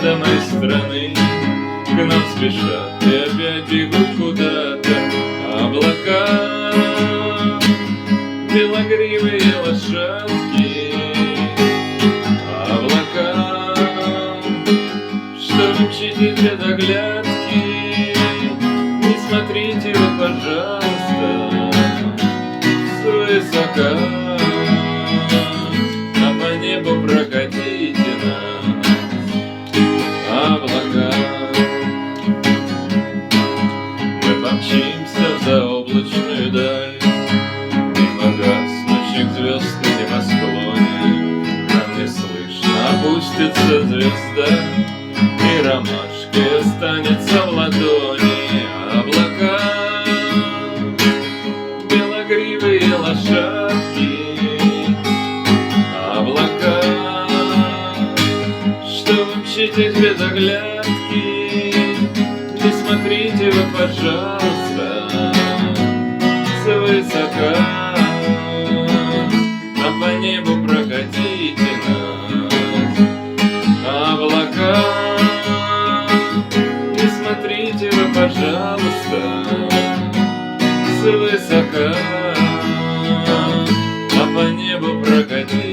неведомой страны. К нам спешат и опять бегут куда-то облака, белогривые лошадки. Облака, что вы мчитесь без оглядки, не смотрите вы, пожалуйста, свысока, а по небу прокатите нас, облака. Мы помчимся в заоблачную даль, мимо гаснущих звезд на небосклоне. Нам не слышно опустится звезда, и ромашкой останется в ладони. Облака, белогривые лошадки. Облака, что вы мчитесь без оглядки, не смотрите вы, пожалуйста, свысока, а по небу прокатите нас. Облака, не смотрите вы, пожалуйста, свысока, а по небу прокатите.